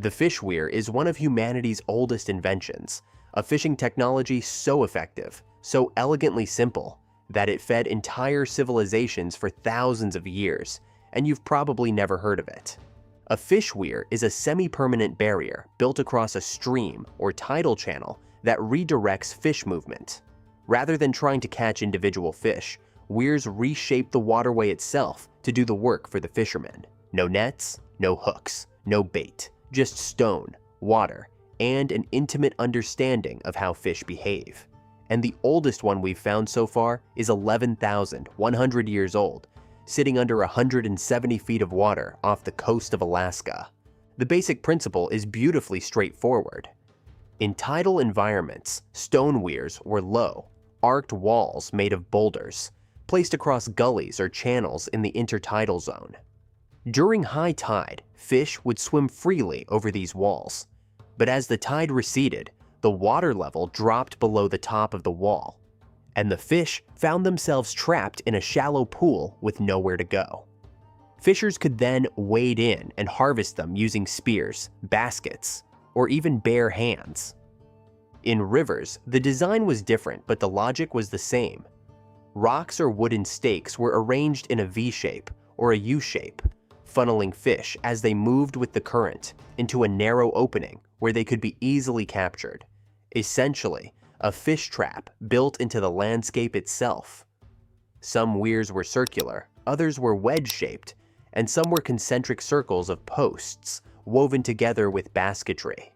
The fish weir is one of humanity's oldest inventions, a fishing technology so effective, so elegantly simple, that it fed entire civilizations for thousands of years, and you've probably never heard of it. A fish weir is a semi-permanent barrier built across a stream or tidal channel that redirects fish movement. Rather than trying to catch individual fish, weirs reshape the waterway itself to do the work for the fishermen. No nets, no hooks, no bait, just stone, water, and an intimate understanding of how fish behave. And the oldest one we've found so far is 11,100 years old, sitting under 170 feet of water off the coast of Alaska. The basic principle is beautifully straightforward. In tidal environments, stone weirs were low, arced walls made of boulders, placed across gullies or channels in the intertidal zone. During high tide, fish would swim freely over these walls, but as the tide receded, the water level dropped below the top of the wall, and the fish found themselves trapped in a shallow pool with nowhere to go. Fishers could then wade in and harvest them using spears, baskets, or even bare hands. In rivers, the design was different, but the logic was the same. Rocks or wooden stakes were arranged in a V shape or a U shape, funneling fish as they moved with the current into a narrow opening where they could be easily captured. Essentially, a fish trap built into the landscape itself. Some weirs were circular, others were wedge-shaped, and some were concentric circles of posts woven together with basketry.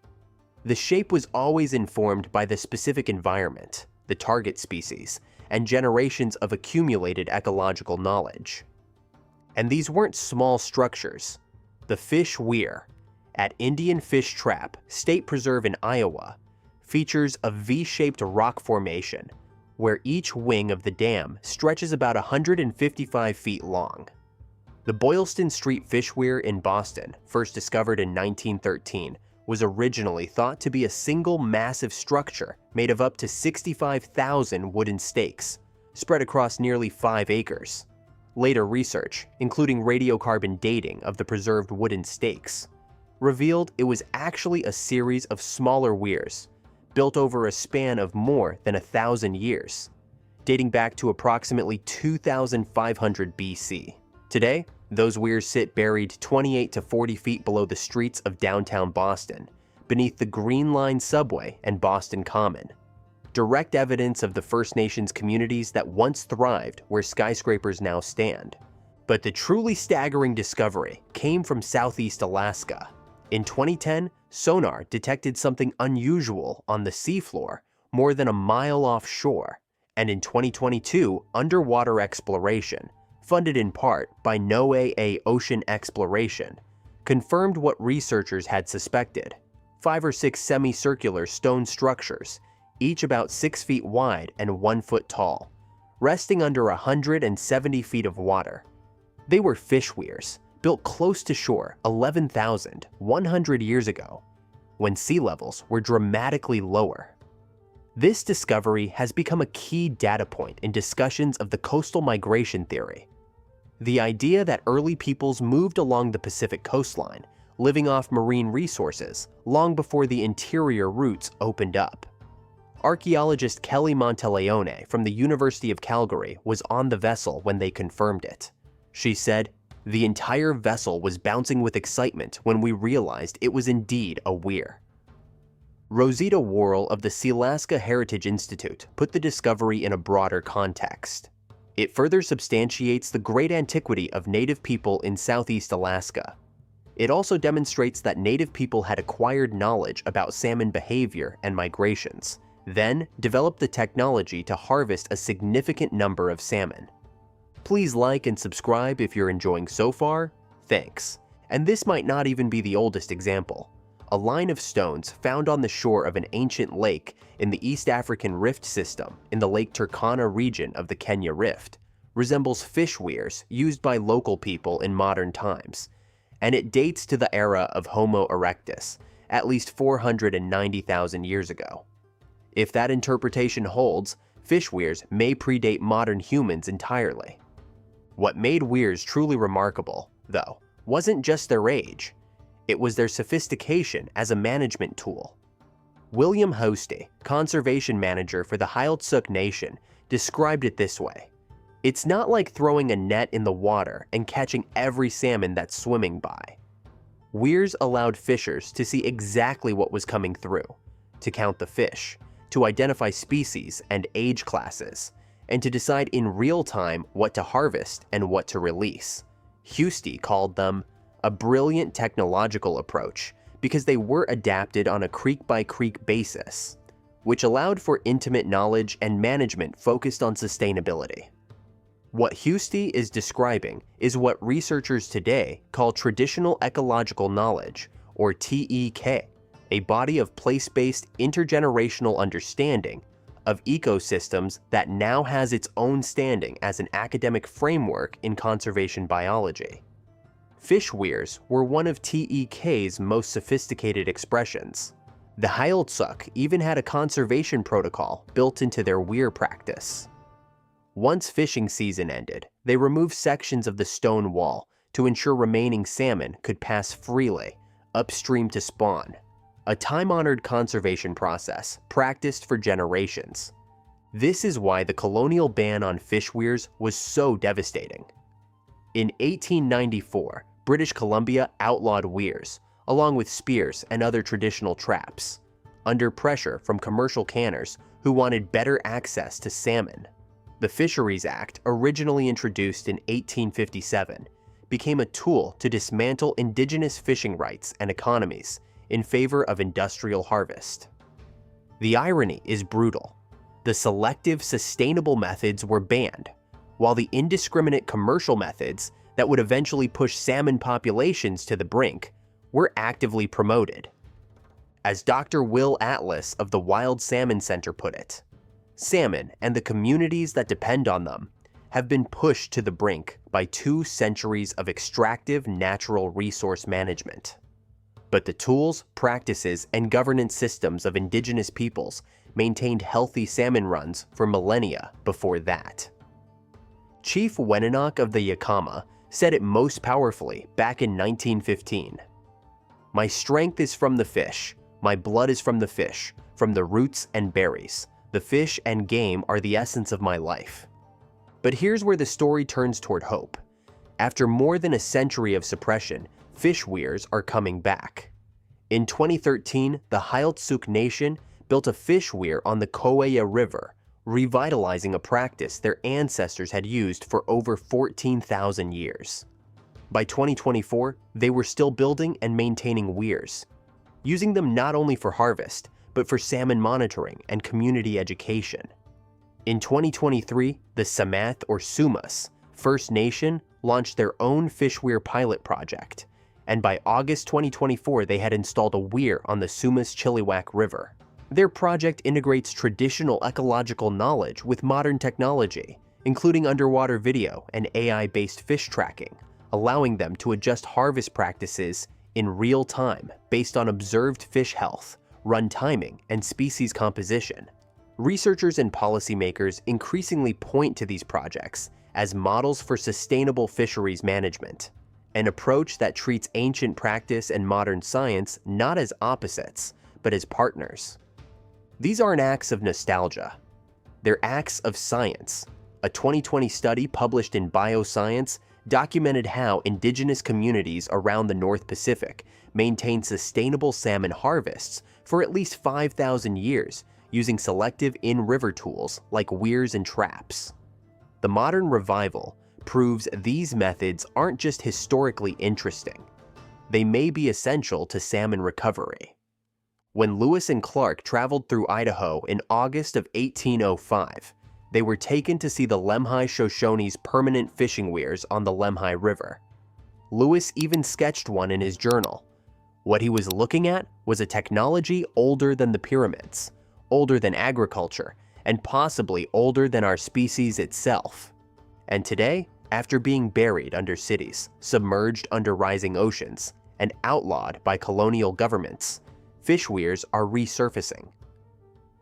The shape was always informed by the specific environment, the target species, and generations of accumulated ecological knowledge. And these weren't small structures. The fish weir, at Indian Fish Trap State Preserve in Iowa, features a V-shaped rock formation where each wing of the dam stretches about 155 feet long. The Boylston Street Fish Weir in Boston, first discovered in 1913, was originally thought to be a single massive structure made of up to 65,000 wooden stakes, spread across nearly 5 acres. Later research, including radiocarbon dating of the preserved wooden stakes, revealed it was actually a series of smaller weirs, built over a span of more than 1,000 years, dating back to approximately 2,500 BC. Today, those weirs sit buried 28 to 40 feet below the streets of downtown Boston, beneath the Green Line subway and Boston Common. Direct evidence of the First Nations communities that once thrived where skyscrapers now stand. But the truly staggering discovery came from Southeast Alaska. In 2010, sonar detected something unusual on the seafloor more than a mile offshore, and in 2022, underwater exploration, funded in part by NOAA Ocean Exploration, confirmed what researchers had suspected: 5 or 6 semicircular stone structures, each about 6 feet wide and 1 foot tall, resting under 170 feet of water. They were fish weirs, built close to shore 11,100 years ago, when sea levels were dramatically lower. This discovery has become a key data point in discussions of the coastal migration theory. The idea that early peoples moved along the Pacific coastline, living off marine resources long before the interior routes opened up. Archaeologist Kelly Monteleone from the University of Calgary was on the vessel when they confirmed it. She said, "The entire vessel was bouncing with excitement when we realized it was indeed a weir." Rosita Worrell of the Sealaska Heritage Institute put the discovery in a broader context. It further substantiates the great antiquity of Native people in Southeast Alaska. It also demonstrates that Native people had acquired knowledge about salmon behavior and migrations, then developed the technology to harvest a significant number of salmon. Please like and subscribe if you're enjoying so far. Thanks. And this might not even be the oldest example. A line of stones found on the shore of an ancient lake in the East African Rift system in the Lake Turkana region of the Kenya Rift resembles fish weirs used by local people in modern times, and it dates to the era of Homo erectus, at least 490,000 years ago. If that interpretation holds, fish weirs may predate modern humans entirely. What made weirs truly remarkable, though, wasn't just their age. It was their sophistication as a management tool. William Hosty, conservation manager for the Heiltsuk Nation, described it this way: "It's not like throwing a net in the water and catching every salmon that's swimming by." Weirs allowed fishers to see exactly what was coming through, to count the fish, to identify species and age classes, and to decide in real time what to harvest and what to release. Husty called them a brilliant technological approach because they were adapted on a creek-by-creek basis, which allowed for intimate knowledge and management focused on sustainability. What Husty is describing is what researchers today call traditional ecological knowledge, or TEK, a body of place-based intergenerational understanding of ecosystems that now has its own standing as an academic framework in conservation biology. Fish weirs were one of TEK's most sophisticated expressions. The Heiltsuk even had a conservation protocol built into their weir practice. Once fishing season ended, they removed sections of the stone wall to ensure remaining salmon could pass freely upstream to spawn, a time-honored conservation process practiced for generations. This is why the colonial ban on fish weirs was so devastating. In 1894, British Columbia outlawed weirs, along with spears and other traditional traps, under pressure from commercial canners who wanted better access to salmon. The Fisheries Act, originally introduced in 1857, became a tool to dismantle indigenous fishing rights and economies in favor of industrial harvest. The irony is brutal. The selective, sustainable methods were banned, while the indiscriminate commercial methods that would eventually push salmon populations to the brink were actively promoted. As Dr. Will Atlas of the Wild Salmon Center put it, salmon and the communities that depend on them have been pushed to the brink by 2 centuries of extractive natural resource management. But the tools, practices, and governance systems of indigenous peoples maintained healthy salmon runs for millennia before that. Chief Wenonok of the Yakama said it most powerfully back in 1915. "My strength is from the fish, my blood is from the fish, from the roots and berries. The fish and game are the essence of my life." But here's where the story turns toward hope. After more than a century of suppression, fish weirs are coming back. In 2013, the Heiltsuk Nation built a fish weir on the Kauai River, revitalizing a practice their ancestors had used for over 14,000 years. By 2024, they were still building and maintaining weirs, using them not only for harvest, but for salmon monitoring and community education. In 2023, the Samath or Sumas First Nation launched their own fish weir pilot project, and by August 2024 they had installed a weir on the Sumas Chilliwack River. Their project integrates traditional ecological knowledge with modern technology, including underwater video and AI-based fish tracking, allowing them to adjust harvest practices in real time based on observed fish health, run timing, and species composition. Researchers and policymakers increasingly point to these projects as models for sustainable fisheries management, an approach that treats ancient practice and modern science not as opposites, but as partners. These aren't acts of nostalgia. They're acts of science. A 2020 study published in Bioscience documented how indigenous communities around the North Pacific maintain sustainable salmon harvests for at least 5,000 years using selective in-river tools like weirs and traps. The modern revival proves these methods aren't just historically interesting. They may be essential to salmon recovery. When Lewis and Clark traveled through Idaho in August of 1805, they were taken to see the Lemhi Shoshone's permanent fishing weirs on the Lemhi River. Lewis even sketched one in his journal. What he was looking at was a technology older than the pyramids, older than agriculture, and possibly older than our species itself. And today, after being buried under cities, submerged under rising oceans, and outlawed by colonial governments, fish weirs are resurfacing.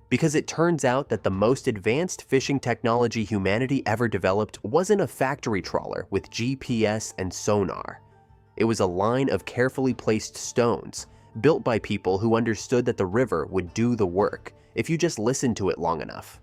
Because it turns out that the most advanced fishing technology humanity ever developed wasn't a factory trawler with GPS and sonar. It was a line of carefully placed stones, built by people who understood that the river would do the work if you just listened to it long enough.